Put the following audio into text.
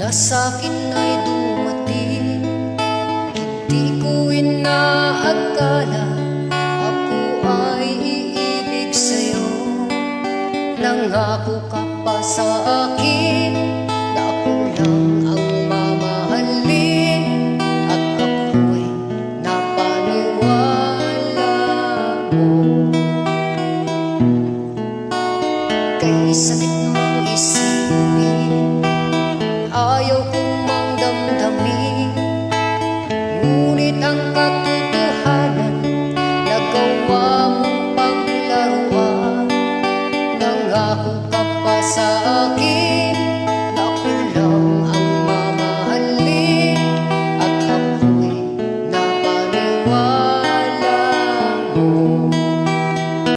na sa'kin ay dumating. Hindi ko inaakala ako ay iibig sa'yo. Nangako ka pa sa akin na ako lang ang mamahalin, at ako'y napaniwala mo. Kay sakit mang isipin, ayaw kong mang damdamin, ngunit ang katotohanan nagawa mo